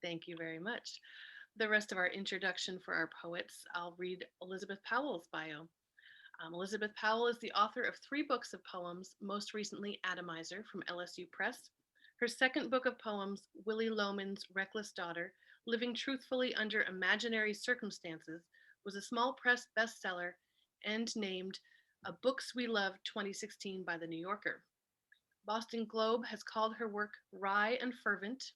Thank you very much. The rest of our introduction for our poets, I'll read Elizabeth Powell's bio. Elizabeth Powell is the author of 3 books of poems, most recently Atomizer from LSU Press. Her second book of poems, Willie Loman's Reckless Daughter, Living Truthfully Under Imaginary Circumstances, was a small press bestseller and named a Books We Love 2016 by The New Yorker. Boston Globe has called her work wry and fervent,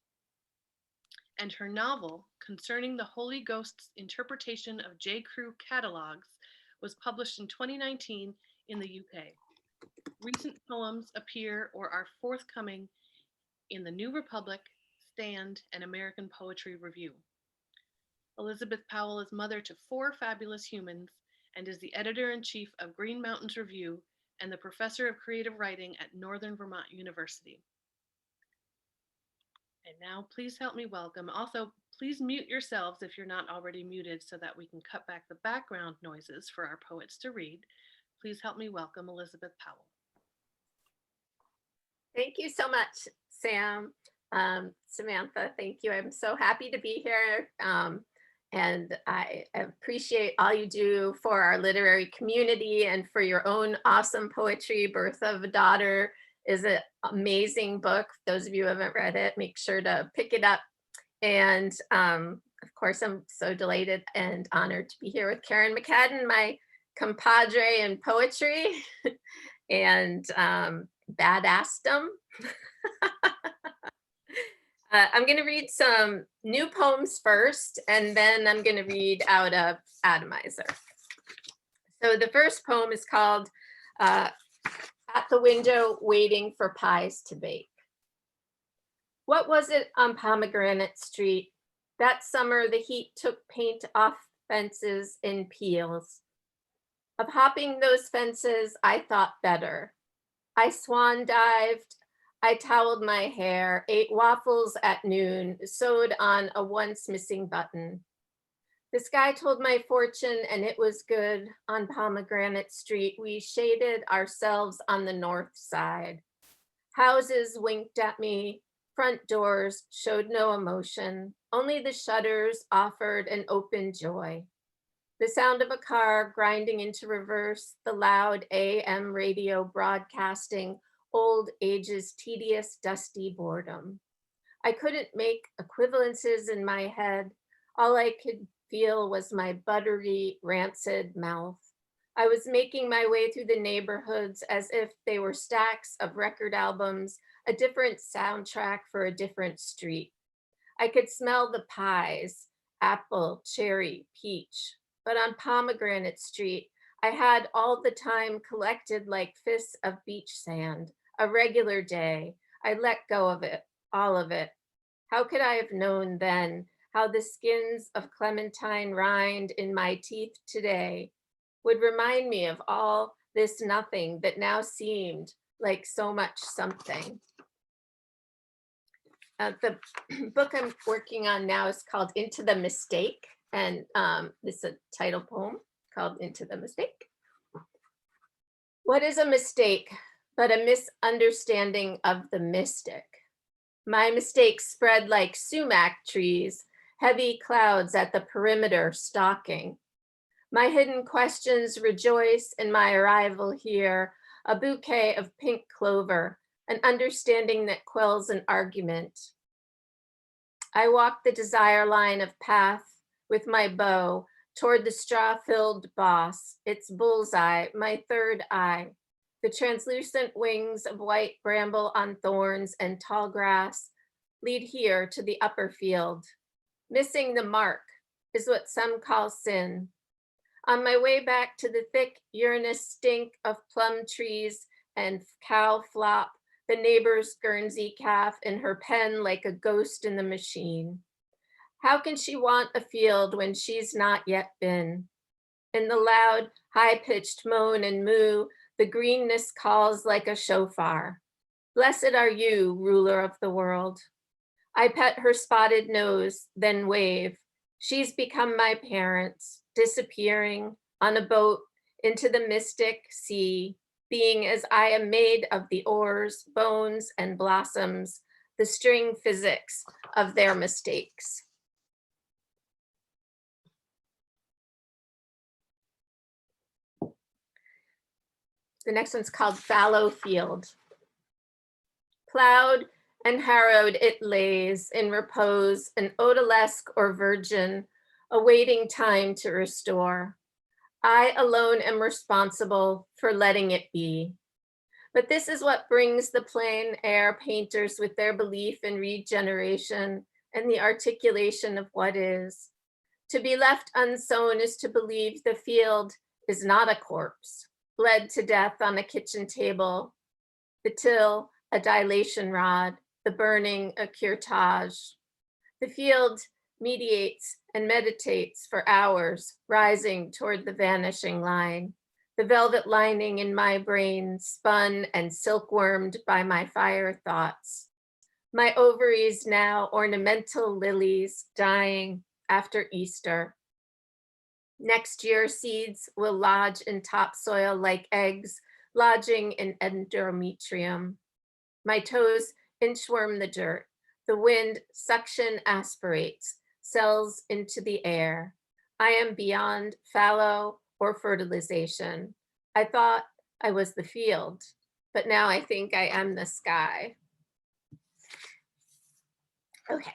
and her novel, Concerning the Holy Ghost's Interpretation of J. Crew Catalogs, was published in 2019 in the UK. Recent poems appear or are forthcoming in the New Republic, Stand, and American Poetry Review. Elizabeth Powell is mother to 4 fabulous humans and is the editor-in-chief of Green Mountains Review and the professor of creative writing at Northern Vermont University. And now please help me welcome. Also, please mute yourselves if you're not already muted so that we can cut back the background noises for our poets to read. Please help me welcome Elizabeth Powell. Thank you so much, Sam. Samantha, thank you. I'm so happy to be here. And I appreciate all you do for our literary community and for your own awesome poetry. Birth of a Daughter is an amazing book. Those of you who haven't read it, make sure to pick it up. And of course, I'm so delighted and honored to be here with Kerrin McCadden, my compadre in poetry, and badassdom. I'm going to read some new poems first, and then I'm going to read out of Atomizer. So the first poem is called At the Window Waiting for Pies to Bake. What was it on Pomegranate Street? That summer the heat took paint off fences in peels. Of hopping those fences, I thought better. I swan dived, I toweled my hair, ate waffles at noon, sewed on a once missing button. The sky told my fortune and it was good. On Pomegranate Street, we shaded ourselves on the north side. Houses winked at me, front doors showed no emotion. Only the shutters offered an open joy. The sound of a car grinding into reverse, the loud AM radio broadcasting old age's tedious, dusty boredom. I couldn't make equivalences in my head. All I could feel was my buttery, rancid mouth. I was making my way through the neighborhoods as if they were stacks of record albums, a different soundtrack for a different street. I could smell the pies, apple, cherry, peach. But on Pomegranate Street, I had all the time collected like fists of beach sand, a regular day. I let go of it, all of it. How could I have known then how the skins of clementine rind in my teeth today would remind me of all this nothing that now seemed like so much something? The book I'm working on now is called Into the Mistake, and this is a title poem called Into the Mistake. What is a mistake but a misunderstanding of the mystic? My mistakes spread like sumac trees, heavy clouds at the perimeter stalking. My hidden questions rejoice in my arrival here, a bouquet of pink clover, an understanding that quells an argument. I walk the desire line of path with my bow toward the straw-filled boss, its bullseye, my third eye, the translucent wings of white bramble on thorns and tall grass lead here to the upper field. Missing the mark is what some call sin. On my way back to the thick Uranus stink of plum trees and cow flop, the neighbor's Guernsey calf in her pen like a ghost in the machine. How can she want a field when she's not yet been? In the loud, high-pitched moan and moo, the greenness calls like a shofar. Blessed are you, ruler of the world. I pet her spotted nose, then wave. She's become my parents, disappearing on a boat into the mystic sea, being as I am made of the oars, bones, and blossoms, the string physics of their mistakes. The next one's called Fallow Field. Plowed and harrowed it lays in repose, an odalisque or virgin, awaiting time to restore. I alone am responsible for letting it be. But this is what brings the plein air painters with their belief in regeneration and the articulation of what is. To be left unsown is to believe the field is not a corpse, bled to death on a kitchen table, the till a dilation rod, the burning a curettage. The field mediates and meditates for hours, rising toward the vanishing line. The velvet lining in my brain spun and silkwormed by my fire thoughts. My ovaries now ornamental lilies dying after Easter. Next year, seeds will lodge in topsoil like eggs, lodging in endometrium. My toes inchworm the dirt. The wind suction aspirates, cells into the air. I am beyond fallow or fertilization. I thought I was the field, but now I think I am the sky. Okay,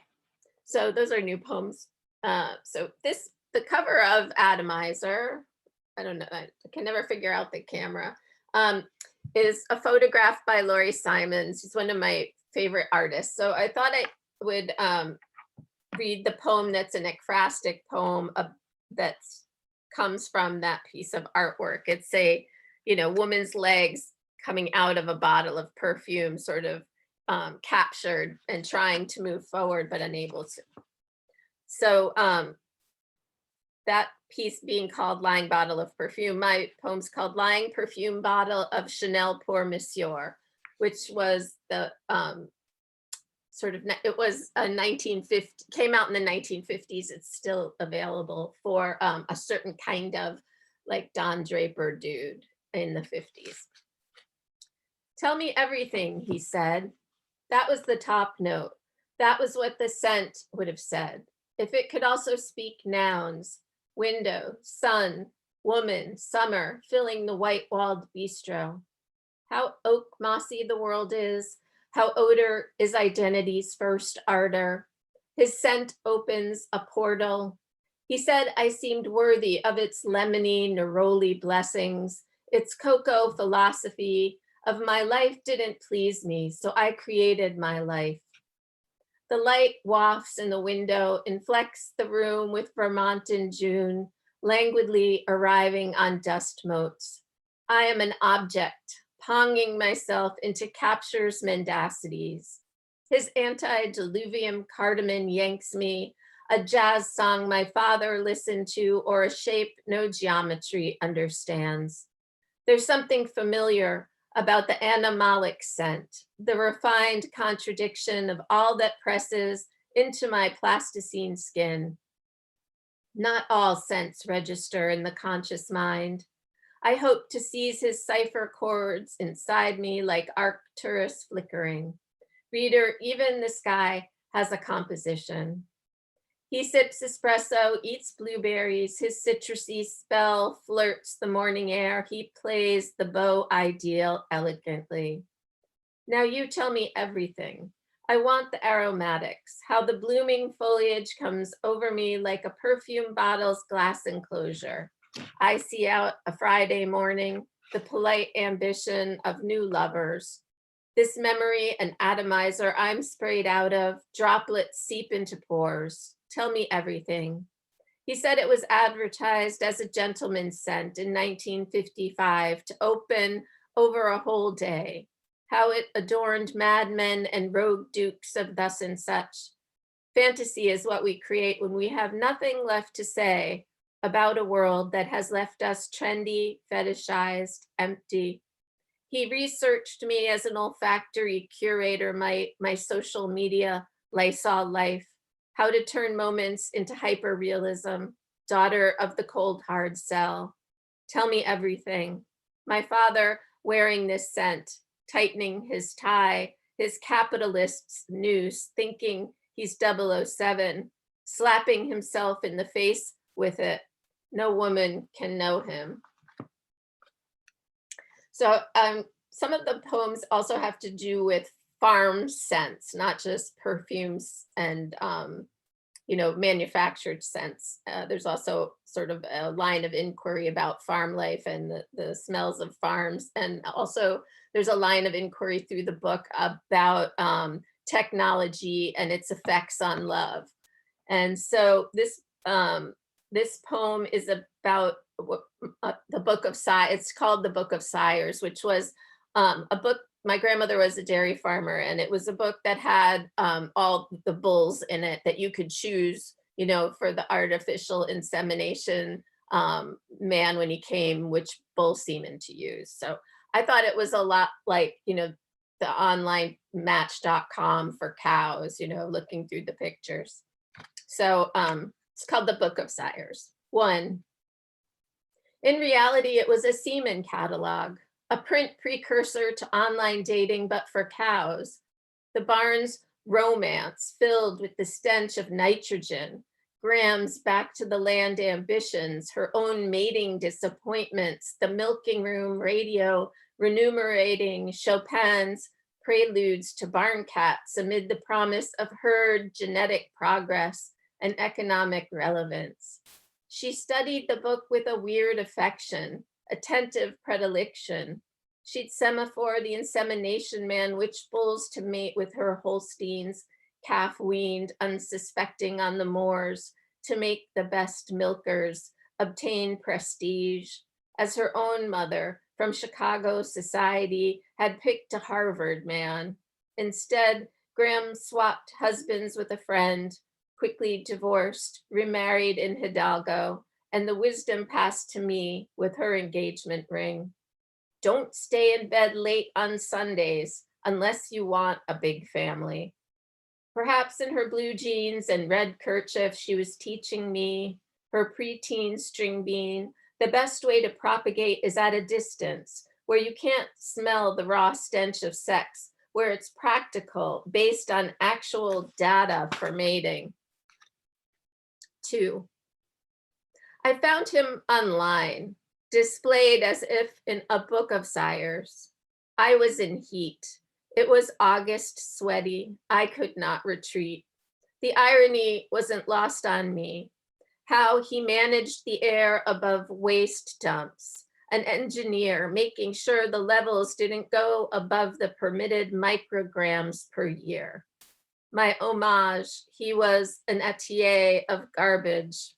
so those are new poems. The cover of Atomizer, I don't know, I can never figure out the camera, is a photograph by Laurie Simons. She's one of my favorite artists. So I thought I would read the poem that's an ekphrastic poem that comes from that piece of artwork. It's a, woman's legs coming out of a bottle of perfume, sort of captured and trying to move forward, but unable to. So that piece being called Lying Bottle of Perfume, my poem's called Lying Perfume Bottle of Chanel pour Monsieur, which was the it was a 1950, came out in the 1950s. It's still available for a certain kind of like Don Draper dude in the 50s. Tell me everything, he said. That was the top note. That was what the scent would have said. If it could also speak nouns, window, sun, woman, summer, filling the white-walled bistro. How oak mossy the world is, how odor is identity's first ardor. His scent opens a portal. He said I seemed worthy of its lemony, neroli blessings, its cocoa philosophy of my life didn't please me, so I created my life. The light wafts in the window, inflects the room with Vermont in June, languidly arriving on dust motes. I am an object, ponging myself into capture's mendacities. His antediluvian cardamom yanks me, a jazz song my father listened to or a shape no geometry understands. There's something familiar about the animalic scent, the refined contradiction of all that presses into my plasticine skin. Not all scents register in the conscious mind. I hope to seize his cipher chords inside me like Arcturus flickering. Reader, even the sky has a composition. He sips espresso, eats blueberries, his citrusy spell flirts the morning air. He plays the bow ideal elegantly. Now you tell me everything. I want the aromatics, how the blooming foliage comes over me like a perfume bottle's glass enclosure. I see out a Friday morning, the polite ambition of new lovers. This memory, an atomizer I'm sprayed out of, droplets seep into pores. Tell me everything. He said it was advertised as a gentleman's scent in 1955 to open over a whole day. How it adorned madmen and rogue dukes of thus and such. Fantasy is what we create when we have nothing left to say about a world that has left us trendy, fetishized, empty. He researched me as an olfactory curator might, my social media Lysol life. How to turn moments into hyperrealism, daughter of the cold hard cell. Tell me everything. My father wearing this scent, tightening his tie, his capitalist's noose, thinking He's 007, slapping himself in the face with it. No woman can know him. So some of the poems also have to do with farm scents, not just perfumes and manufactured scents. There's also sort of a line of inquiry about farm life and the smells of farms. And also there's a line of inquiry through the book about technology and its effects on love. And so this poem is about the Book of Sires. It's called the Book of Sires, which was a book. My grandmother was a dairy farmer, and it was a book that had all the bulls in it that you could choose, for the artificial insemination man when he came, which bull semen to use. So I thought it was a lot like, the online match.com for cows, looking through the pictures. So it's called the Book of Sires. 1. In reality, it was a semen catalog, a print precursor to online dating, but for cows. The barn's romance filled with the stench of nitrogen, Graham's back to the land ambitions, her own mating disappointments, the milking room radio remunerating Chopin's preludes to barn cats amid the promise of herd genetic progress and economic relevance. She studied the book with a weird affection, attentive predilection. She'd semaphore the insemination man which bulls to mate with her Holsteins, calf-weaned, unsuspecting on the moors, to make the best milkers, obtain prestige, as her own mother from Chicago society had picked a Harvard man. Instead, Graham swapped husbands with a friend, quickly divorced, remarried in Hidalgo, and the wisdom passed to me with her engagement ring. Don't stay in bed late on Sundays unless you want a big family. Perhaps in her blue jeans and red kerchief, she was teaching me, her preteen string bean, the best way to propagate is at a distance, where you can't smell the raw stench of sex, where it's practical, based on actual data for mating. 2. I found him online, displayed as if in a book of sires. I was in heat. It was August, sweaty. I could not retreat. The irony wasn't lost on me. How he managed the air above waste dumps, an engineer making sure the levels didn't go above the permitted micrograms per year. My homage, he was an étier of garbage.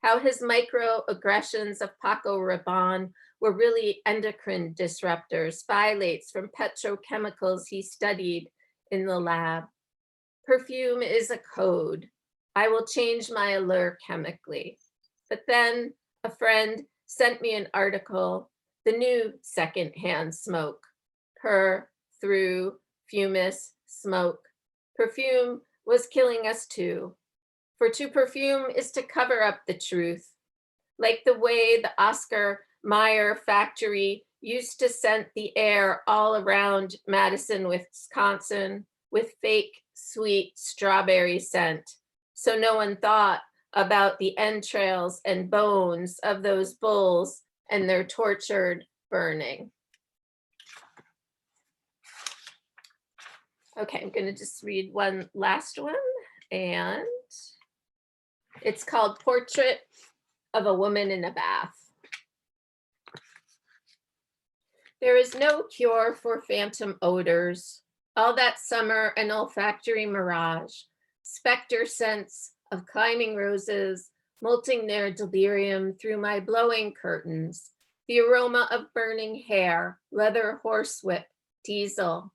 How his microaggressions of Paco Rabanne were really endocrine disruptors, phthalates from petrochemicals he studied in the lab. Perfume is a code. I will change my allure chemically. But then a friend sent me an article, the new secondhand smoke, per, through, fumus, smoke. Perfume was killing us too. For to perfume is to cover up the truth. Like the way the Oscar Mayer factory used to scent the air all around Madison, Wisconsin, with fake sweet strawberry scent. So no one thought about the entrails and bones of those bulls and their tortured burning. Okay, I'm going to just read one last one, and it's called Portrait of a Woman in a Bath. There is no cure for phantom odors. All that summer, an olfactory mirage, specter scents of climbing roses, molting their delirium through my blowing curtains, the aroma of burning hair, leather horsewhip, diesel.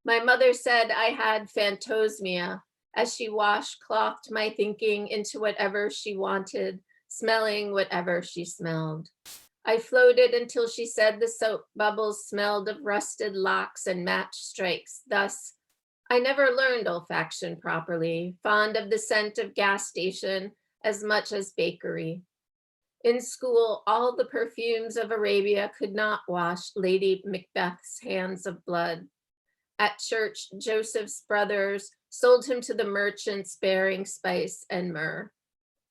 My mother said I had phantosmia as she washclothed my thinking into whatever she wanted, smelling whatever she smelled. I floated until she said the soap bubbles smelled of rusted locks and match strikes. Thus, I never learned olfaction properly, fond of the scent of gas station as much as bakery. In school, all the perfumes of Arabia could not wash Lady Macbeth's hands of blood. At church, Joseph's brothers sold him to the merchants bearing spice and myrrh.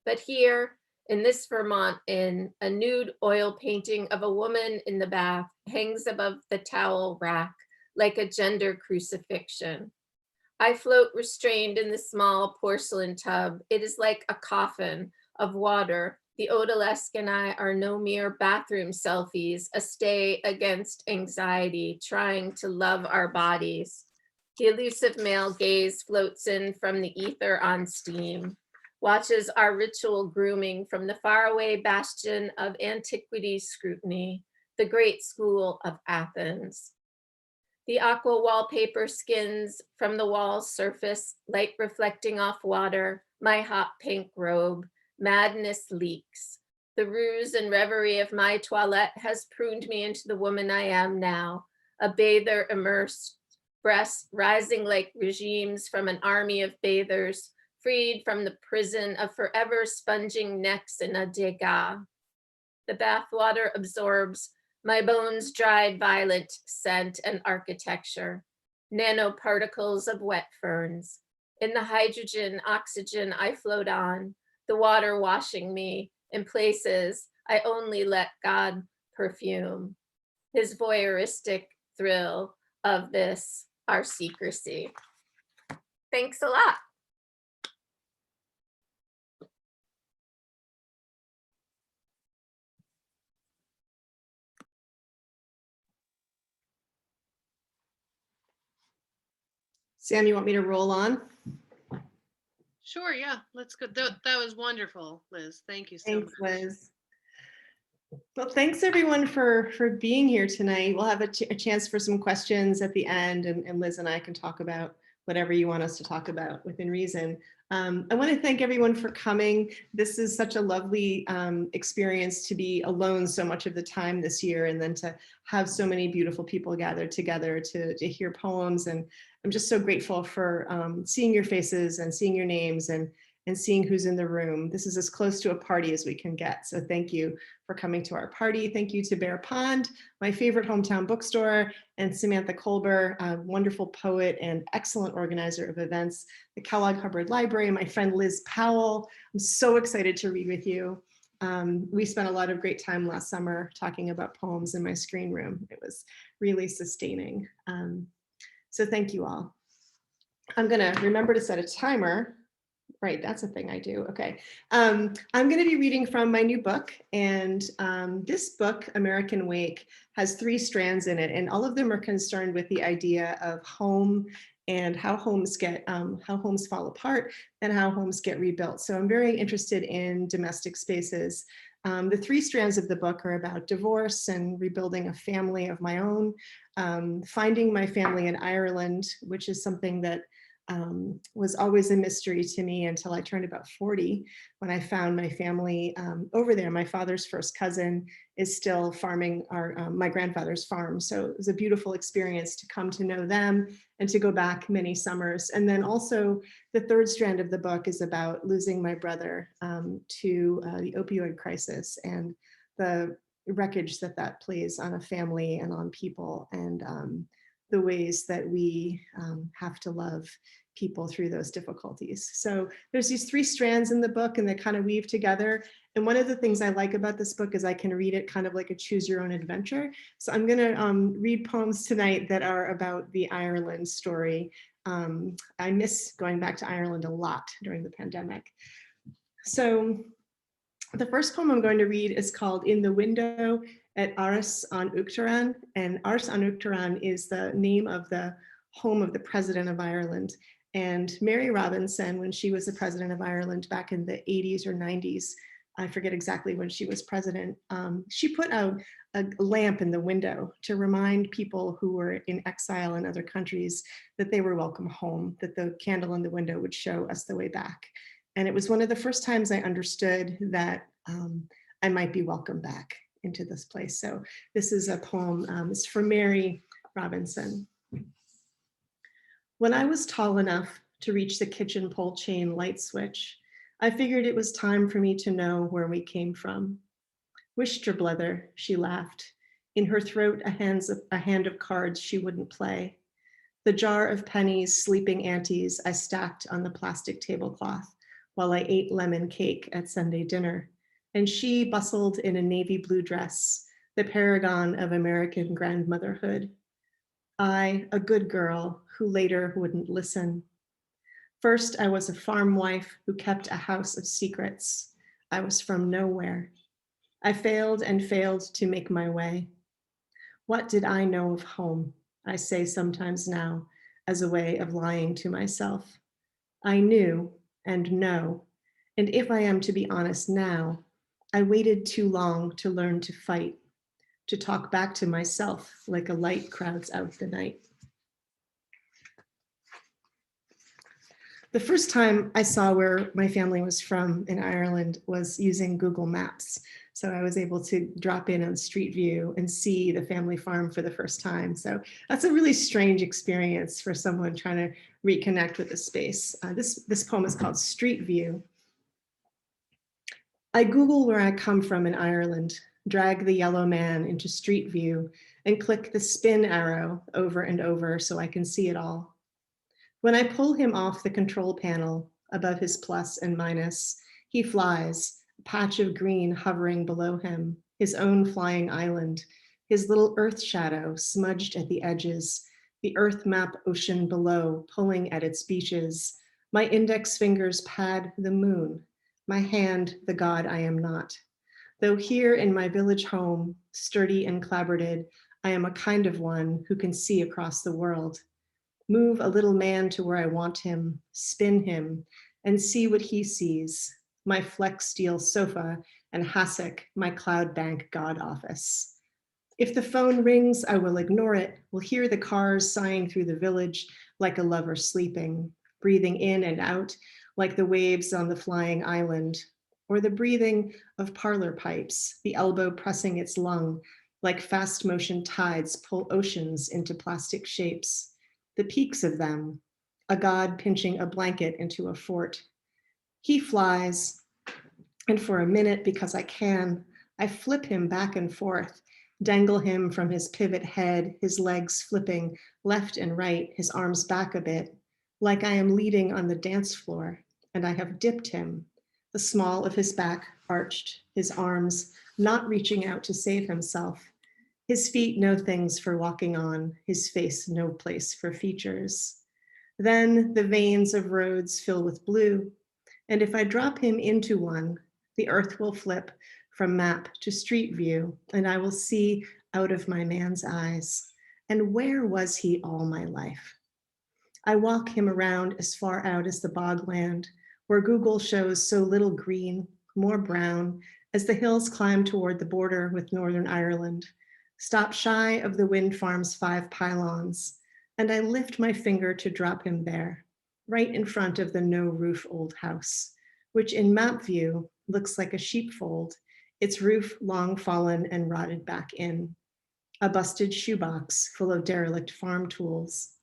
But here, in this Vermont inn, a nude oil painting of a woman in the bath hangs above the towel rack like a gender crucifixion. I float restrained in the small porcelain tub. It is like a coffin of water. The odalisque and I are no mere bathroom selfies, a stay against anxiety, trying to love our bodies. The elusive male gaze floats in from the ether on steam, watches our ritual grooming from the faraway bastion of antiquity's scrutiny, the great school of Athens. The aqua wallpaper skins from the wall's surface, light reflecting off water, my hot pink robe, madness leaks. The ruse and reverie of my toilette has pruned me into the woman I am now, a bather immersed, breasts rising like regimes from an army of bathers, freed from the prison of forever sponging necks in a dégât. The bathwater absorbs my bones' dried violet scent and architecture, nanoparticles of wet ferns. In the hydrogen, oxygen I float on, the water washing me in places I only let God perfume. His voyeuristic thrill of this, our secrecy. Thanks a lot. Sam, you want me to roll on? Sure, yeah, let's go. That was wonderful, Liz. Thank you so Thanks, much. Liz. Well, thanks everyone for being here tonight. We'll have a chance for some questions at the end, and Liz and I can talk about whatever you want us to talk about within reason. I want to thank everyone for coming. This is such a lovely experience to be alone so much of the time this year, and then to have so many beautiful people gathered together to hear poems. And I'm just so grateful for seeing your faces and seeing your names and seeing who's in the room. This is as close to a party as we can get. So thank you for coming to our party. Thank you to Bear Pond, my favorite hometown bookstore, and Samantha Kolber, a wonderful poet and excellent organizer of events, the Kellogg-Hubbard Library, my friend Liz Powell. I'm so excited to read with you. We spent a lot of great time last summer talking about poems in my screen room. It was really sustaining. So thank you all. I'm gonna remember to set a timer. Right, that's a thing I do. Okay. I'm going to be reading from my new book, and this book, American Wake, has 3 strands in it, and all of them are concerned with the idea of home and how homes fall apart and how homes get rebuilt. So I'm very interested in domestic spaces. The 3 strands of the book are about divorce and rebuilding a family of my own, finding my family in Ireland, which is something that was always a mystery to me until I turned about 40, when I found my family over there. My father's first cousin is still farming my grandfather's farm. So it was a beautiful experience to come to know them and to go back many summers. And then also the 3rd strand of the book is about losing my brother to the opioid crisis and the wreckage that plays on a family and on people, and the ways that we have to love people through those difficulties. So there's these 3 strands in the book, and they kind of weave together. And one of the things I like about this book is I can read it kind of like a choose your own adventure. So I'm gonna read poems tonight that are about the Ireland story. I miss going back to Ireland a lot during the pandemic. So the first poem I'm going to read is called In the Window at Áras an Uachtaráin, and Áras an Uachtaráin is the name of the home of the president of Ireland. And Mary Robinson, when she was the president of Ireland back in the 80s or 90s, I forget exactly when she was president, she put out a lamp in the window to remind people who were in exile in other countries that they were welcome home, that the candle in the window would show us the way back. And it was one of the first times I understood that I might be welcome back into this place. So this is a poem, it's for Mary Robinson. When I was tall enough to reach the kitchen pole chain light switch, I figured it was time for me to know where we came from. Wisht blether, she laughed. In her throat, a hand of cards she wouldn't play. The jar of pennies, sleeping aunties I stacked on the plastic tablecloth while I ate lemon cake at Sunday dinner. And she bustled in a navy blue dress, the paragon of American grandmotherhood. I, a good girl who later wouldn't listen. First, I was a farm wife who kept a house of secrets. I was from nowhere. I failed and failed to make my way. What did I know of home? I say sometimes now as a way of lying to myself. I knew and know, and if I am to be honest now, I waited too long to learn to fight, to talk back to myself like a light crowds out the night. The first time I saw where my family was from in Ireland was using Google Maps. So I was able to drop in on Street View and see the family farm for the first time. So that's a really strange experience for someone trying to reconnect with the space. This poem is called Street View. I Google where I come from in Ireland, drag the yellow man into Street View, and click the spin arrow over and over so I can see it all. When I pull him off the control panel above his plus and minus, he flies, a patch of green hovering below him, his own flying island, his little earth shadow smudged at the edges, the earth map ocean below pulling at its beaches. My index fingers pad the moon, my hand the god I am not. Though here in my village home, sturdy and clabbered, I am a kind of one who can see across the world. Move a little man to where I want him, spin him, and see what he sees. My flex steel sofa and hassock, my cloud bank god office. If the phone rings, I will ignore it, will hear the cars sighing through the village like a lover sleeping, breathing in and out like the waves on the flying island, or the breathing of parlor pipes, the elbow pressing its lung like fast motion tides pull oceans into plastic shapes. The peaks of them, a god pinching a blanket into a fort. He flies, and for a minute, because I can, I flip him back and forth, dangle him from his pivot head, his legs flipping left and right, his arms back a bit, like I am leading on the dance floor, and I have dipped him, the small of his back arched, his arms not reaching out to save himself, his feet no things for walking on, his face no place for features. Then the veins of roads fill with blue, and if I drop him into one, the earth will flip from map to street view, and I will see out of my man's eyes. And where was he all my life? I walk him around as far out as the bogland, where Google shows so little green, more brown, as the hills climb toward the border with Northern Ireland. Stop shy of the wind farm's 5 pylons, and I lift my finger to drop him there, right in front of the no-roof old house, which in map view looks like a sheepfold, its roof long fallen and rotted back in, a busted shoebox full of derelict farm tools.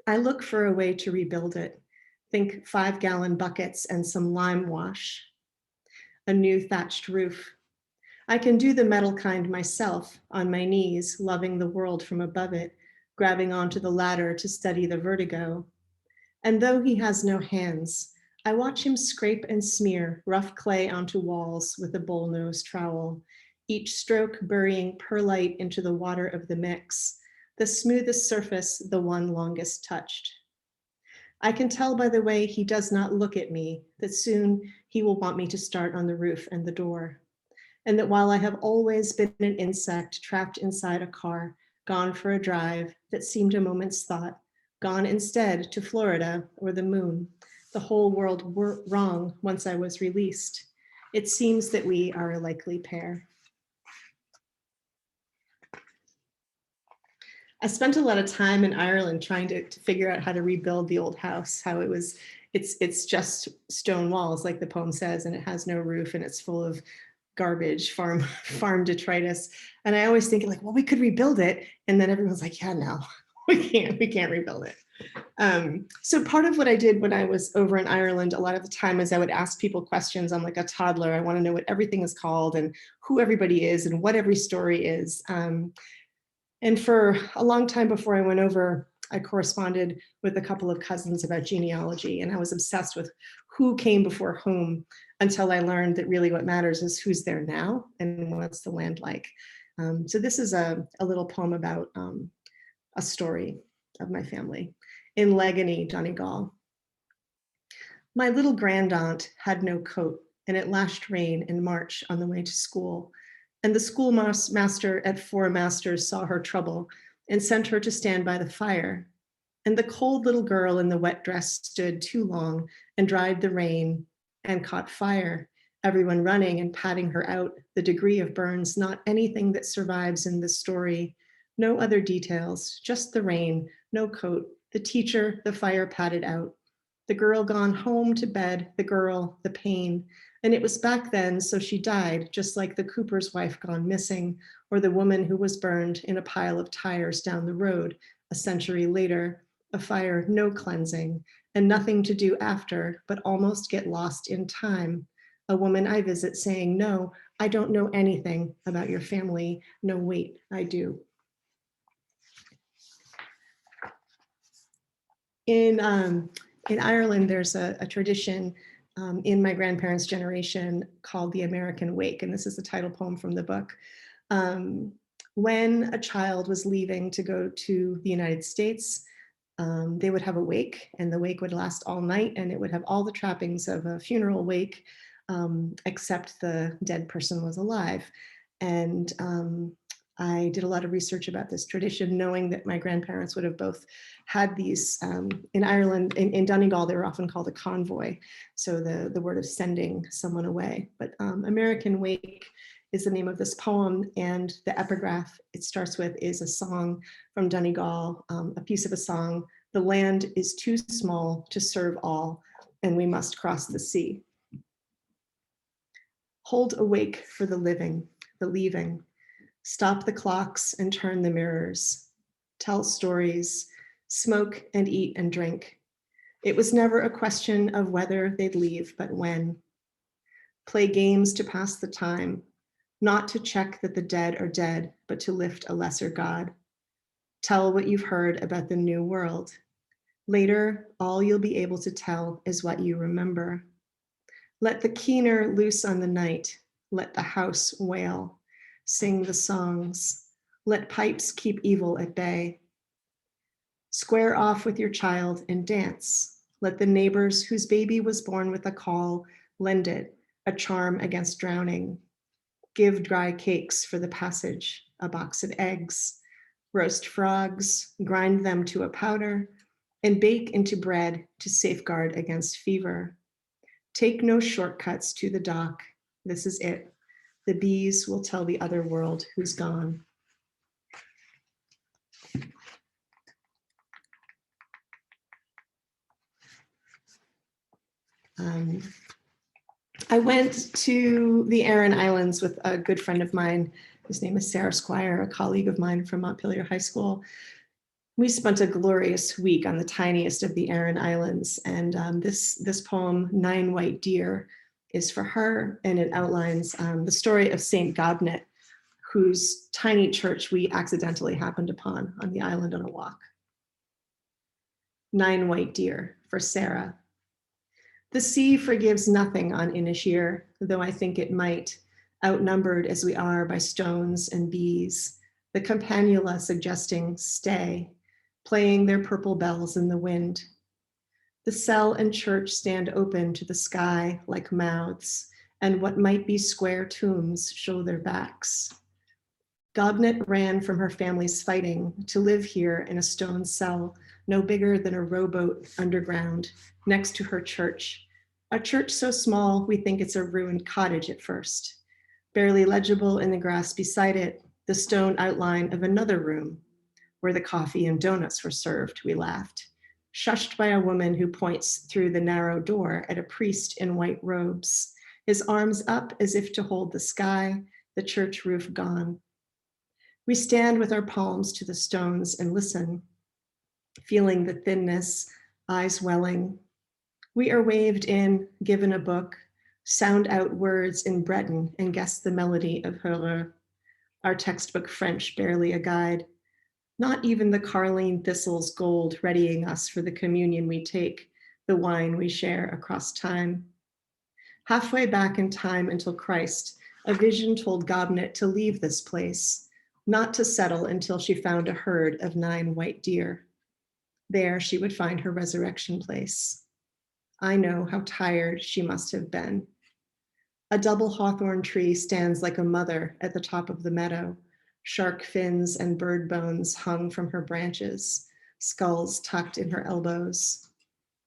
I look for a way to rebuild it, think 5-gallon buckets and some lime wash, a new thatched roof. I can do the metal kind myself, on my knees, loving the world from above it, grabbing onto the ladder to study the vertigo. And though he has no hands, I watch him scrape and smear rough clay onto walls with a bull-nosed trowel, each stroke burying perlite into the water of the mix, the smoothest surface the one longest touched. I can tell by the way he does not look at me that soon he will want me to start on the roof and the door. And that while I have always been an insect trapped inside a car, gone for a drive that seemed a moment's thought, gone instead to Florida or the moon, the whole world were wrong once I was released. It seems that we are a likely pair. I spent a lot of time in Ireland trying to figure out how to rebuild the old house, how it's just stone walls, like the poem says, and it has no roof and it's full of garbage, farm detritus. And I always think like, well, we could rebuild it. And then everyone's like, yeah, no, we can't rebuild it. So part of what I did when I was over in Ireland, a lot of the time is I would ask people questions. I'm like a toddler. I want to know what everything is called and who everybody is and what every story is. And for a long time before I went over, I corresponded with a couple of cousins about genealogy, and I was obsessed with who came before whom until I learned that really what matters is who's there now and what's the land like. So this is a little poem about a story of my family. In Legany, Donegal. My little grandaunt had no coat, and it lashed rain in March on the way to school. And the schoolmaster at Four Masters saw her trouble and sent her to stand by the fire. And the cold little girl in the wet dress stood too long and dried the rain and caught fire. Everyone running and patting her out, the degree of burns, not anything that survives in this story. No other details, just the rain, no coat, the teacher, the fire patted out. The girl gone home to bed, the girl, the pain. And it was back then, so she died, just like the cooper's wife gone missing, or the woman who was burned in a pile of tires down the road a century later. A fire, no cleansing, and nothing to do after, but almost get lost in time. A woman I visit saying, no, I don't know anything about your family. No, wait, I do. In Ireland, there's a tradition in my grandparents' generation called the American Wake, and this is the title poem from the book. When a child was leaving to go to the United States, they would have a wake, and the wake would last all night, and it would have all the trappings of a funeral wake, except the dead person was alive. And I did a lot of research about this tradition, knowing that my grandparents would have both had these in Ireland, in Donegal, they were often called a convoy. So the word of sending someone away. But American Wake is the name of this poem, and the epigraph it starts with is a song from Donegal, a piece of a song. The land is too small to serve all, and we must cross the sea. Hold awake for the living, the leaving. Stop the clocks and turn the mirrors. Tell stories, smoke and eat and drink. It was never a question of whether they'd leave, but when. Play games to pass the time, not to check that the dead are dead, but to lift a lesser God. Tell what you've heard about the new world. Later, all you'll be able to tell is what you remember. Let the keener loose on the night. Let the house wail. Sing the songs. Let pipes keep evil at bay. Square off with your child and dance. Let the neighbors whose baby was born with a call lend it, a charm against drowning. Give dry cakes for the passage, a box of eggs. Roast frogs, grind them to a powder, and bake into bread to safeguard against fever. Take no shortcuts to the dock. This is it. The bees will tell the other world who's gone. I went to the Aran Islands with a good friend of mine. His name is Sarah Squire, a colleague of mine from Montpelier High School. We spent a glorious week on the tiniest of the Aran Islands, and this poem, Nine White Deer, is for her, and it outlines the story of Saint Gobnet, whose tiny church we accidentally happened upon on the island on a walk. Nine White Deer, for Sarah. The sea forgives nothing on Inisheer, though I think it might, outnumbered as we are by stones and bees, the campanula suggesting stay, playing their purple bells in the wind. The cell and church stand open to the sky like mouths, and what might be square tombs show their backs. Gobnet ran from her family's fighting to live here in a stone cell, no bigger than a rowboat underground, next to her church. A church so small, we think it's a ruined cottage at first. Barely legible in the grass beside it, the stone outline of another room, where the coffee and donuts were served, we laughed. Shushed by a woman who points through the narrow door at a priest in white robes, his arms up as if to hold the sky, the church roof gone. We stand with our palms to the stones and listen, feeling the thinness, eyes welling. We are waved in, given a book, sound out words in Breton and guess the melody of Heureux. Our textbook French barely a guide. Not even the carline thistle's gold readying us for the communion we take, the wine we share across time. Halfway back in time until Christ, a vision told Gobnet to leave this place, not to settle until she found a herd of 9 white deer. There she would find her resurrection place. I know how tired she must have been. A double hawthorn tree stands like a mother at the top of the meadow, shark fins and bird bones hung from her branches, skulls tucked in her elbows.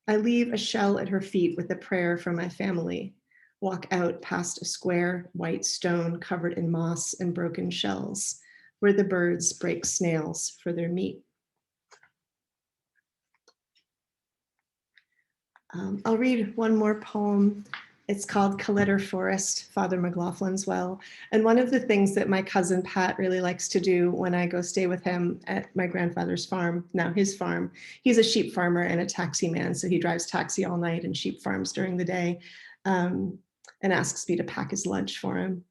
I leave a shell at her feet with a prayer for my family, walk out past a square white stone covered in moss and broken shells, where the birds break snails for their meat. I'll read one more poem. It's called Colletter Forest, Father McLaughlin's Well. And one of the things that my cousin Pat really likes to do when I go stay with him at my grandfather's farm, now his farm, he's a sheep farmer and a taxi man. So he drives taxi all night and sheep farms during the day, and asks me to pack his lunch for him.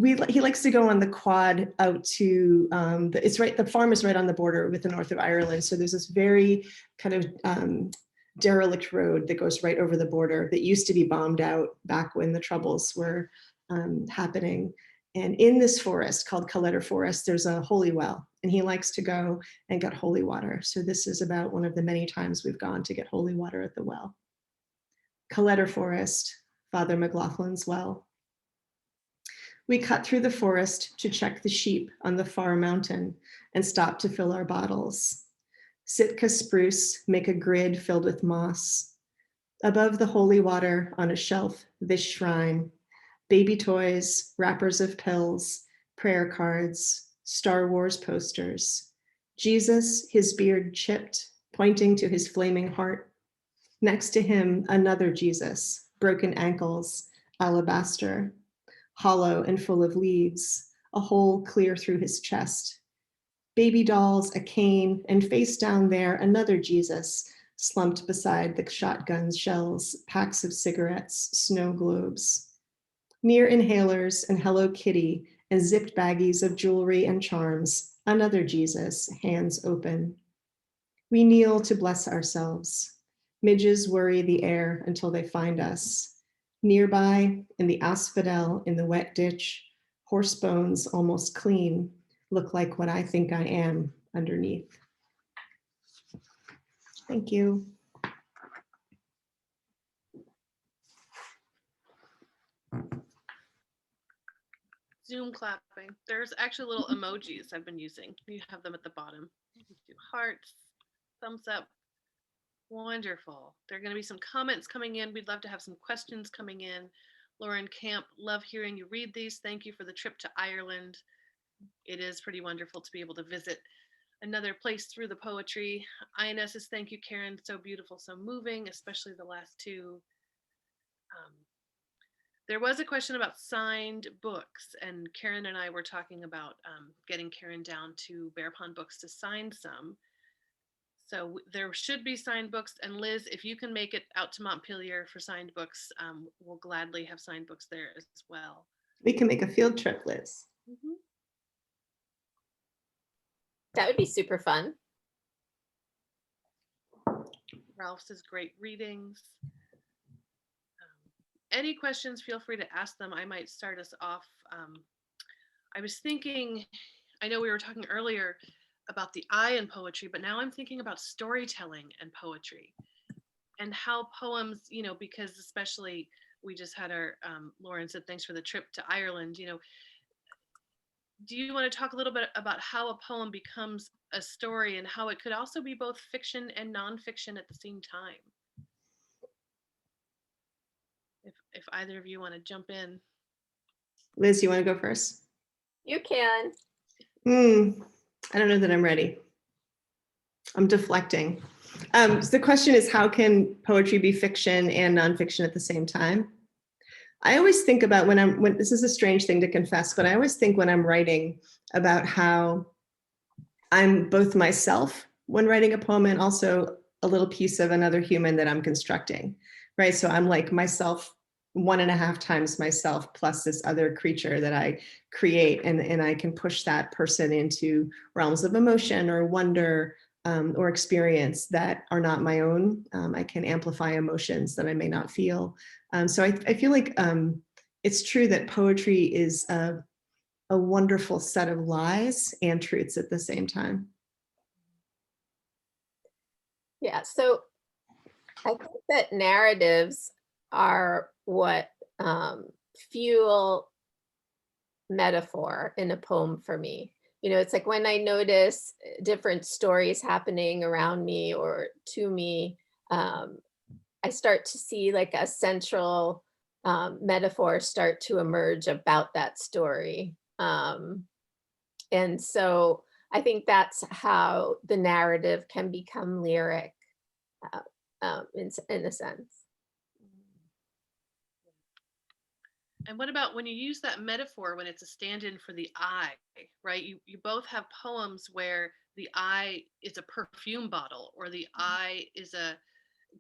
He likes to go on the quad out to, the farm is right on the border with the north of Ireland. So there's this very kind of derelict road that goes right over the border that used to be bombed out back when the Troubles were happening. And in this forest called Colletter Forest, there's a holy well, and he likes to go and get holy water. So this is about one of the many times we've gone to get holy water at the well. Colletter Forest, Father McLaughlin's Well. We cut through the forest to check the sheep on the far mountain and stop to fill our bottles. Sitka spruce make a grid filled with moss. Above the holy water on a shelf, this shrine, baby toys, wrappers of pills, prayer cards, Star Wars posters. Jesus, his beard chipped, pointing to his flaming heart. Next to him, another Jesus, broken ankles, alabaster, hollow and full of leaves, a hole clear through his chest. Baby dolls, a cane, and face down there, another Jesus, slumped beside the shotgun shells, packs of cigarettes, snow globes. Near inhalers and Hello Kitty and zipped baggies of jewelry and charms, another Jesus, hands open. We kneel to bless ourselves. Midges worry the air until they find us. Nearby, in the asphodel in the wet ditch, horse bones almost clean, look like what I think I am underneath. Thank you. Zoom clapping. There's actually little emojis I've been using. You have them at the bottom. You can do hearts, thumbs up. Wonderful. There are going to be some comments coming in. We'd love to have some questions coming in. Lauren Camp, love hearing you read these. Thank you for the trip to Ireland. It is pretty wonderful to be able to visit another place through the poetry. INS says, thank you, Kerrin. So beautiful, so moving, especially the last two. There was a question about signed books, and Kerrin and I were talking about getting Kerrin down to Bear Pond Books to sign some. So there should be signed books. And Liz, if you can make it out to Montpelier for signed books, we'll gladly have signed books there as well. We can make a field trip, Liz. Mm-hmm. That would be super fun. Ralph says great readings. Any questions, feel free to ask them. I might start us off. I was thinking, I know we were talking earlier about the I in poetry, but now I'm thinking about storytelling and poetry and how poems, you know, because especially we just had our, Lauren said, thanks for the trip to Ireland, you know. Do you want to talk a little bit about how a poem becomes a story and how it could also be both fiction and nonfiction at the same time? If either of you want to jump in. Liz, you want to go first? You can. I don't know that I'm ready. I'm deflecting. So the question is, how can poetry be fiction and nonfiction at the same time? I always think about when this is a strange thing to confess, but I always think when I'm writing about how I'm both myself when writing a poem and also a little piece of another human that I'm constructing, right? So I'm like myself 1.5 times myself plus this other creature that I create, and I can push that person into realms of emotion or wonder or experience that are not my own. I can amplify emotions that I may not feel. So I feel like it's true that poetry is a wonderful set of lies and truths at the same time. Yeah, so I think that narratives are what fuel metaphor in a poem for me. You know, it's like when I notice different stories happening around me or to me, I start to see like a central metaphor start to emerge about that story. And so I think that's how the narrative can become lyric in a sense. And what about when you use that metaphor when it's a stand-in for the eye, right? You both have poems where the eye is a perfume bottle, or the eye is a,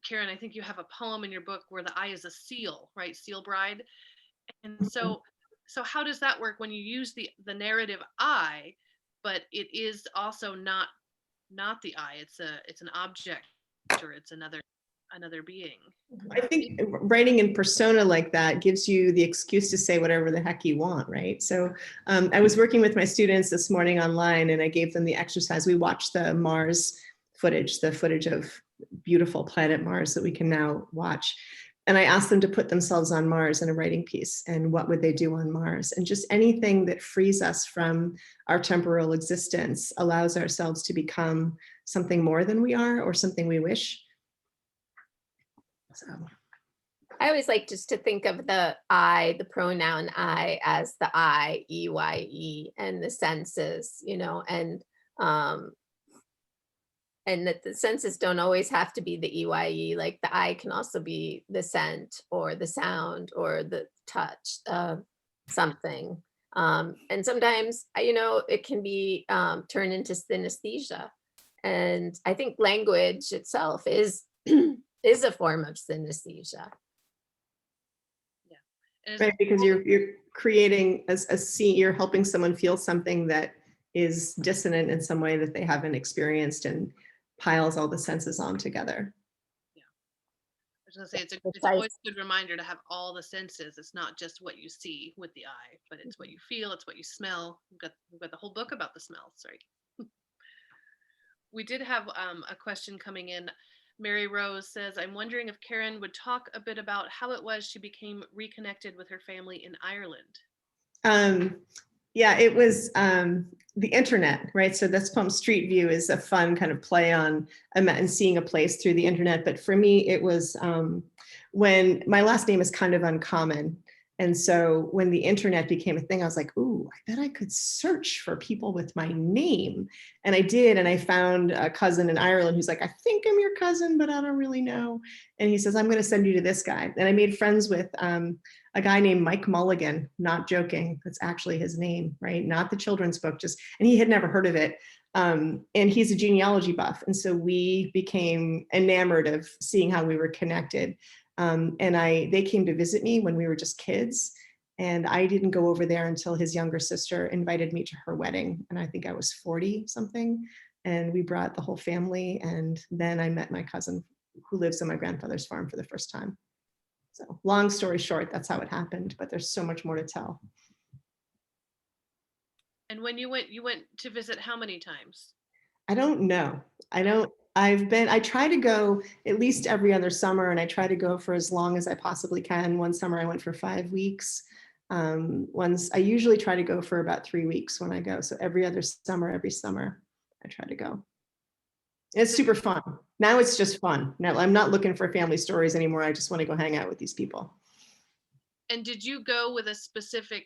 Kerrin, I think you have a poem in your book where the eye is a seal, right? Seal bride. And so how does that work when you use the narrative eye, but it is also not the eye, it's an object, or it's another being. I think writing in persona like that gives you the excuse to say whatever the heck you want, right? So I was working with my students this morning online, and I gave them the exercise. We watched the Mars footage, the footage of beautiful planet Mars that we can now watch. And I asked them to put themselves on Mars in a writing piece, and what would they do on Mars? And just anything that frees us from our temporal existence allows ourselves to become something more than we are, or something we wish. So. I always like just to think of the I, the pronoun I, as the I, E-Y-E, and the senses, you know, and that the senses don't always have to be the E-Y-E, like the I can also be the scent or the sound or the touch of something. And sometimes, you know, it can be turned into synesthesia. And I think language itself is is a form of synesthesia. Yeah. Right, because you're creating a scene, you're helping someone feel something that is dissonant in some way that they haven't experienced, and piles all the senses on together. Yeah. I was gonna say it's always a good reminder to have all the senses. It's not just what you see with the eye, but it's what you feel, it's what you smell. We've got the whole book about the smells, right? We did have a question coming in. Mary Rose says, I'm wondering if Kerrin would talk a bit about how it was she became reconnected with her family in Ireland. Yeah, it was the internet, right? So this poem Street View is a fun kind of play on and seeing a place through the internet. But for me, it was when my last name is kind of uncommon. And so when the internet became a thing, I was like, ooh, I bet I could search for people with my name. And I did. And I found a cousin in Ireland who's like, I think I'm your cousin, but I don't really know. And he says, I'm going to send you to this guy. And I made friends with a guy named Mike Mulligan, not joking. That's actually his name, right? Not the children's book, just, and he had never heard of it. And he's a genealogy buff. And so we became enamored of seeing how we were connected. And they came to visit me when we were just kids. And I didn't go over there until his younger sister invited me to her wedding. And I think I was 40 something. And we brought the whole family. And then I met my cousin who lives on my grandfather's farm for the first time. So long story short, that's how it happened, but there's so much more to tell. And when you went to visit how many times? I don't know. I try to go at least every other summer, and I try to go for as long as I possibly can. One summer I went for 5 weeks. I usually try to go for about 3 weeks when I go. So every summer I try to go. It's super fun. Now it's just fun. Now I'm not looking for family stories anymore. I just want to go hang out with these people. And did you go with a specific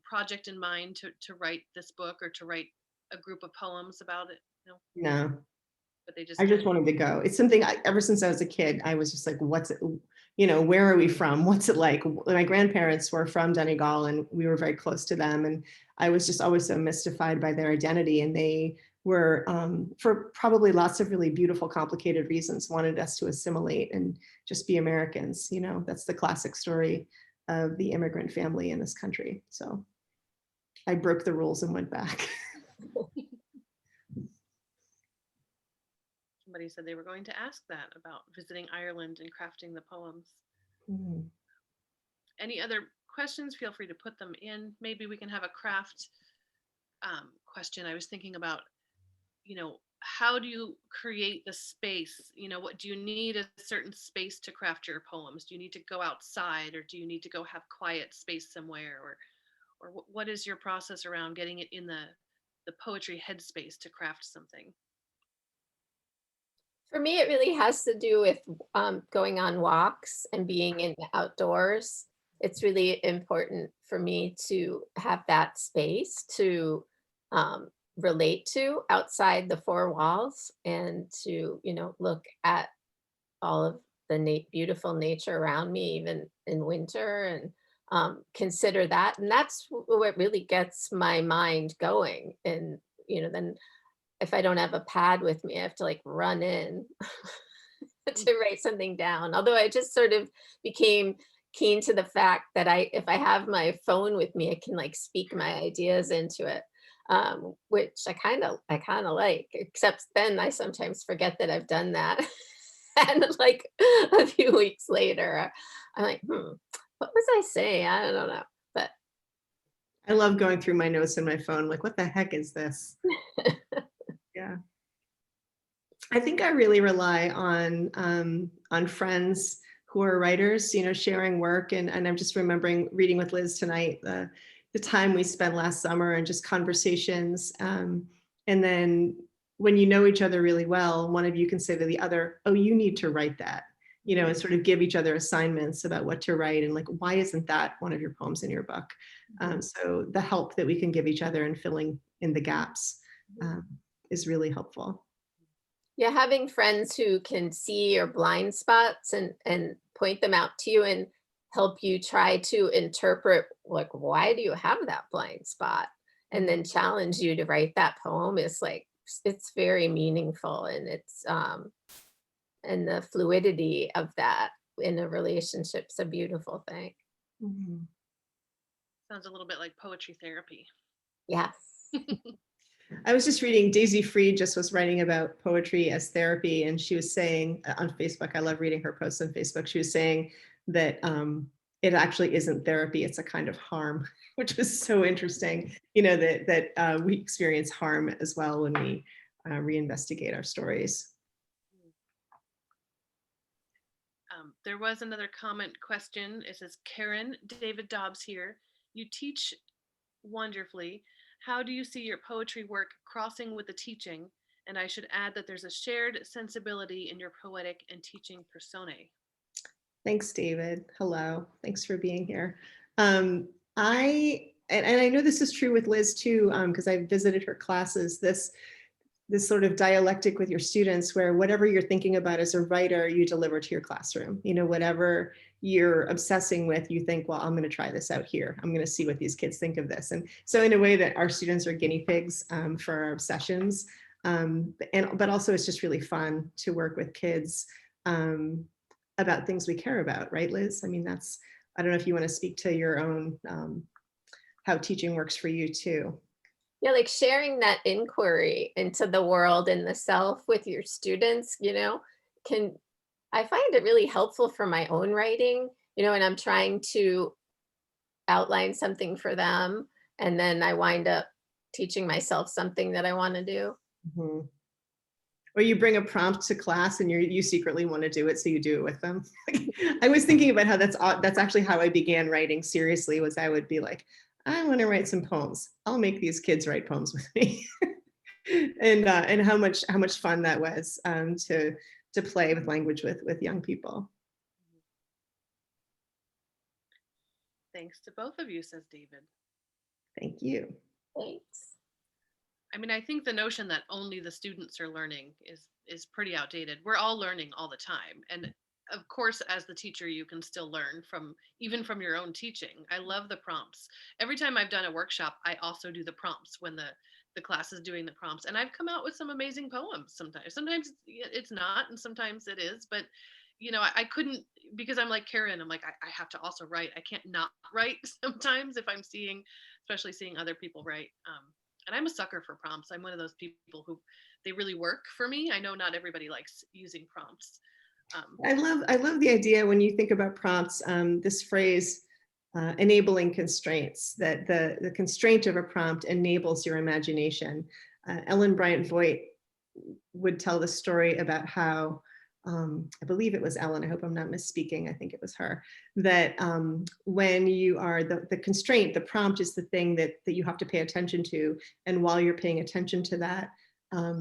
project in mind to write this book, or to write a group of poems about it? No. But I just wanted to go. It's something ever since I was a kid, I was just like, what's it, where are we from? What's it like? My grandparents were from Donegal, and we were very close to them. And I was just always so mystified by their identity. And they were, for probably lots of really beautiful, complicated reasons, wanted us to assimilate and just be Americans. That's the classic story of the immigrant family in this country. So I broke the rules and went back. Somebody said they were going to ask that about visiting Ireland and crafting the poems. Mhm. Any other questions? Feel free to put them in. Maybe we can have a craft question. I was thinking about, how do you create the space? What do you need a certain space to craft your poems? Do you need to go outside, or do you need to go have quiet space somewhere? Or what is your process around getting it in the poetry headspace to craft something? For me, it really has to do with going on walks and being in the outdoors. It's really important for me to have that space to relate to outside the four walls, and to, look at all of the beautiful nature around me, even in winter, and consider that. And that's what really gets my mind going. And, then if I don't have a pad with me, I have to like run in to write something down. Although I just sort of became keen to the fact that if I have my phone with me, I can like speak my ideas into it, which I kind of like. Except then I sometimes forget that I've done that, and like a few weeks later, I'm like, what was I saying? I don't know, but I love going through my notes in my phone, like, what the heck is this? Yeah. I think I really rely on friends who are writers, sharing work. And I'm just remembering reading with Liz tonight, the time we spent last summer and just conversations. And then when you know each other really well, one of you can say to the other, oh, you need to write that, and sort of give each other assignments about what to write. And like, why isn't that one of your poems in your book? So the help that we can give each other and filling in the gaps is really helpful. yeah, having friends who can see your blind spots and point them out to you and help you try to interpret, like, why do you have that blind spot? And then challenge you to write that poem is like, it's very meaningful. And it's and the fluidity of that in a relationship's a beautiful thing. Mhm. Sounds a little bit like poetry therapy. Yes. I was just reading, Daisy Freed just was writing about poetry as therapy, and she was saying on Facebook, I love reading her posts on Facebook, she was saying that it actually isn't therapy, it's a kind of harm, which was so interesting, that we experience harm as well when we reinvestigate our stories. There was another comment question. It says, Kerrin, David Dobbs here. You teach wonderfully. How do you see your poetry work crossing with the teaching? And I should add that there's a shared sensibility in your poetic and teaching personae. Thanks, David. Hello. Thanks for being here. I know this is true with Liz too, because I visited her classes, this sort of dialectic with your students where whatever you're thinking about as a writer, you deliver to your classroom. Whatever you're obsessing with, you think, well, I'm going to try this out here. I'm going to see what these kids think of this. And so in a way that our students are guinea pigs for our obsessions. But also it's just really fun to work with kids about things we care about, right, Liz? I mean, I don't know if you want to speak to your own, how teaching works for you too. Yeah, like sharing that inquiry into the world and the self with your students, I find it really helpful for my own writing, and I'm trying to outline something for them, and then I wind up teaching myself something that I want to do. Mhm. Or you bring a prompt to class and you secretly want to do it, so you do it with them. I was thinking about how that's actually how I began writing seriously, was I would be like, I want to write some poems. I'll make these kids write poems with me. and how much fun that was to play with language with young people. Thanks to both of you, says David. Thank you. Thanks. I mean, I think the notion that only the students are learning is pretty outdated. We're all learning all the time. And of course, as the teacher, you can still learn even from your own teaching. I love the prompts. Every time I've done a workshop, I also do the prompts when the class is doing the prompts. And I've come out with some amazing poems sometimes. Sometimes it's not, and sometimes it is. But you know, I couldn't, because I'm like Karen, I'm like, I have to also write. I can't not write sometimes if I'm seeing, especially seeing other people write. And I'm a sucker for prompts. I'm one of those people who they really work for me. I know not everybody likes using prompts. I love the idea when you think about prompts, this phrase, enabling constraints, that the constraint of a prompt enables your imagination. Ellen Bryant Voigt would tell the story about how, I believe it was Ellen, I hope I'm not misspeaking, I think it was her, that when you are the constraint, the prompt is the thing that you have to pay attention to. And while you're paying attention to that,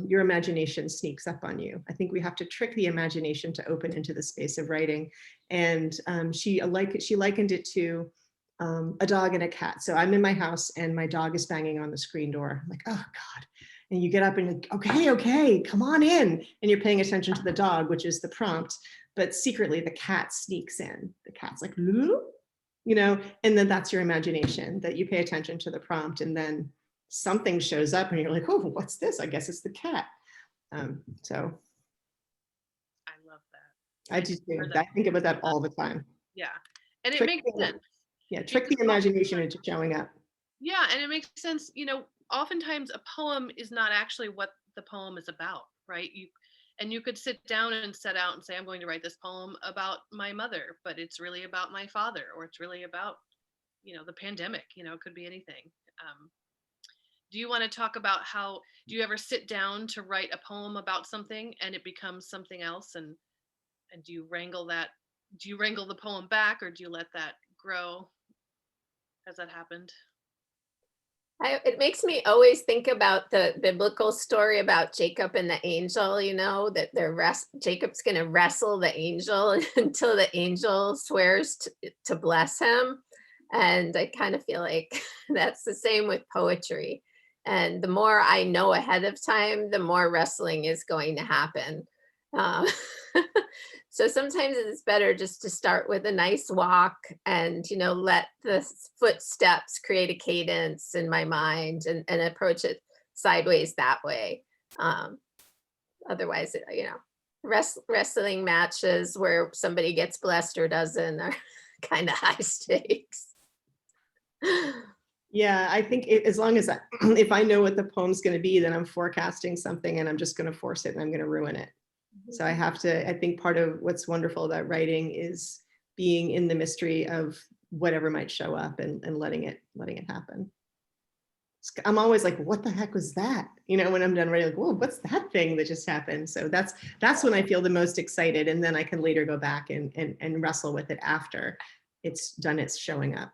your imagination sneaks up on you. I think we have to trick the imagination to open into the space of writing. And she likened it to a dog and a cat. So I'm in my house and my dog is banging on the screen door. I'm like, oh God. And you get up and like, okay, come on in. And you're paying attention to the dog, which is the prompt. But secretly the cat sneaks in. The cat's like, Lulu? You know, and then that's your imagination, that you pay attention to the prompt and then something shows up and you're like, oh, what's this? I guess it's the cat. So I love that. I just I think about that all the time. Yeah. And it makes sense. Yeah, trick the imagination into showing up. Yeah, and it makes sense. You know, oftentimes a poem is not actually what the poem is about, right? You could sit down and set out and say, I'm going to write this poem about my mother, but it's really about my father, or it's really about, you know, the pandemic. You know, it could be anything. Do you want to talk about how, do you ever sit down to write a poem about something and it becomes something else, and do you wrangle the poem back, or do you let that grow? Has that happened? It makes me always think about the biblical story about Jacob and the angel, you know, that Jacob's going to wrestle the angel until the angel swears to bless him. And I kind of feel like that's the same with poetry. And the more I know ahead of time, the more wrestling is going to happen. So sometimes it's better just to start with a nice walk and, you know, let the footsteps create a cadence in my mind and approach it sideways that way. Otherwise, you know, wrestling matches where somebody gets blessed or doesn't are kind of high stakes. Yeah, I think as long as if I know what the poem's going to be, then I'm forecasting something and I'm just going to force it and I'm going to ruin it. So I think part of what's wonderful about writing is being in the mystery of whatever might show up and letting it happen. I'm always like, what the heck was that? You know, when I'm done writing, like, whoa, what's that thing that just happened? So that's when I feel the most excited. And then I can later go back and wrestle with it after it's done, it's showing up.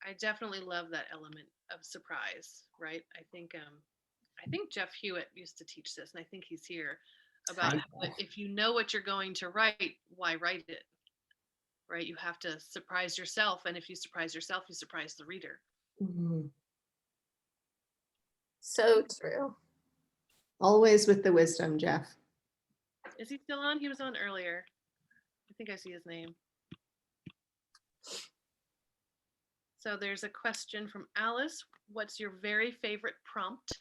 I definitely love that element of surprise, right? I think Jeff Hewitt used to teach this, and I think he's here, about how if you know what you're going to write, why write it? Right? You have to surprise yourself, and if you surprise yourself, you surprise the reader. Mm-hmm. So true. Always with the wisdom, Jeff. Is he still on? He was on earlier. I think I see his name. So there's a question from Alice. What's your very favorite prompt?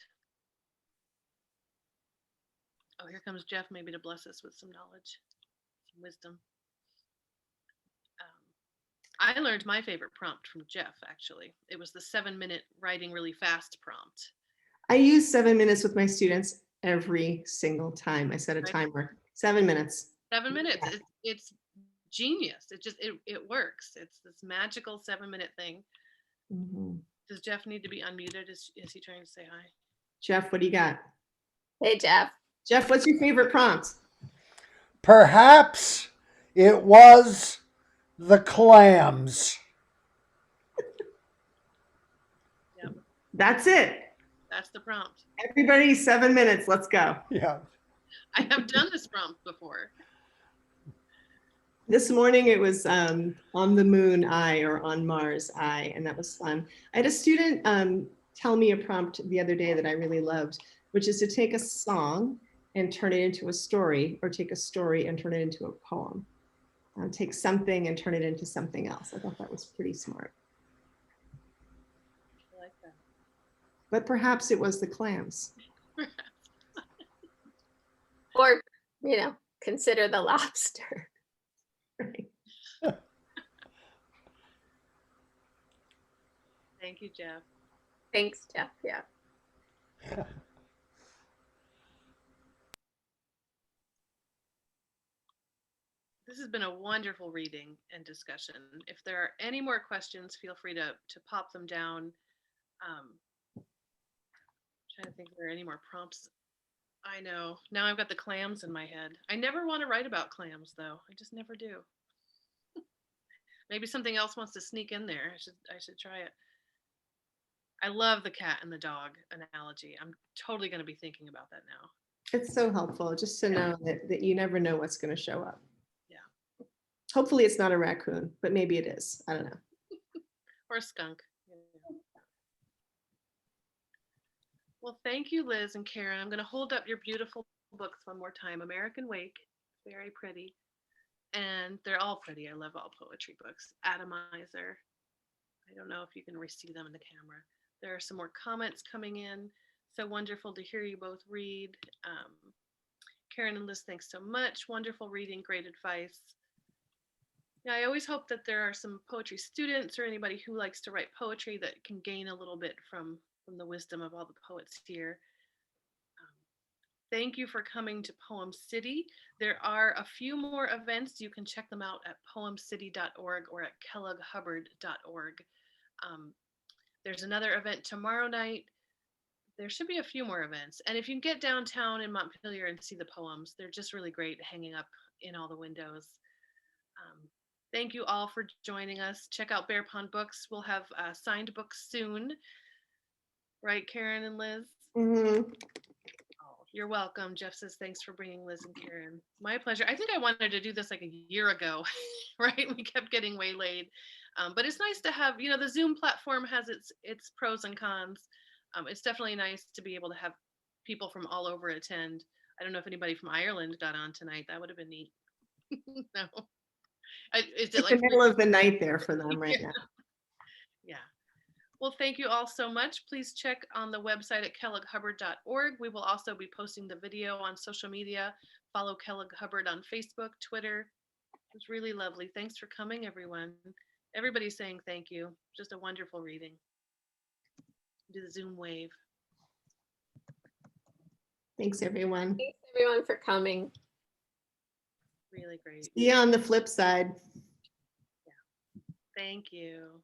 Oh, here comes Jeff, maybe to bless us with some knowledge, some wisdom. I learned my favorite prompt from Jeff, actually. It was the 7-minute writing really fast prompt. I use 7 minutes with my students every single time. I set a timer. 7 minutes. 7 minutes. Yeah. It's genius. It works. It's this magical 7-minute thing. Mm-hmm. Does Jeff need to be unmuted? Is he trying to say hi? Jeff, what do you got? Hey, Jeff. Jeff, what's your favorite prompt? Perhaps it was the clams. Yep. That's it. That's the prompt. Everybody, 7 minutes. Let's go. Yeah. I have done this prompt before. This morning it was on the moon eye, or on Mars eye, and that was fun. I had a student tell me a prompt the other day that I really loved, which is to take a song and turn it into a story, or take a story and turn it into a poem. Take something and turn it into something else. I thought that was pretty smart. I like that. But perhaps it was the clams. Or you know, consider the lobster. Right. Thank you, Jeff. Thanks, Jeff. Yeah. This has been a wonderful reading and discussion. If there are any more questions, feel free to pop them down. Trying to think if there are any more prompts. I know. Now I've got the clams in my head. I never want to write about clams, though. I just never do. Maybe something else wants to sneak in there. I should try it. I love the cat and the dog analogy. I'm totally going to be thinking about that now. It's so helpful just to know that you never know what's going to show up. Yeah. Hopefully it's not a raccoon, but maybe it is. I don't know. Or a skunk. Well, thank you, Liz and Karen. I'm going to hold up your beautiful books one more time. American Wake, very pretty. And they're all pretty. I love all poetry books. Atomizer. I don't know if you can see them in the camera. There are some more comments coming in. So wonderful to hear you both read. Karen and Liz, thanks so much. Wonderful reading, great advice. Yeah, I always hope that there are some poetry students or anybody who likes to write poetry that can gain a little bit from the wisdom of all the poets here. Thank you for coming to Poem City. There are a few more events. You can check them out at poemcity.org or at Kellogg-Hubbard.org. There's another event tomorrow night. There should be a few more events. And if you can get downtown in Montpelier and see the poems, they're just really great hanging up in all the windows. Thank you all for joining us. Check out Bear Pond Books. We'll have signed books soon. Right, Karen and Liz? Mm-hmm. Oh, you're welcome. Jeff says, thanks for bringing Liz and Karen. My pleasure. I think I wanted to do this like a year ago, right? We kept getting waylaid. But it's nice to have, you know, the Zoom platform has its pros and cons. It's definitely nice to be able to have people from all over attend. I don't know if anybody from Ireland got on tonight. That would have been neat. No. Is it It's like the middle of the night there for them right now. Yeah. Well, thank you all so much. Please check on the website at Kellogg-Hubbard.org. We will also be posting the video on social media. Follow Kellogg-Hubbard on Facebook, Twitter. It was really lovely. Thanks for coming, everyone. Everybody's saying thank you. Just a wonderful reading. Do the Zoom wave. Thanks, everyone. Thanks everyone for coming. Really great. See you on the flip side. Thank you.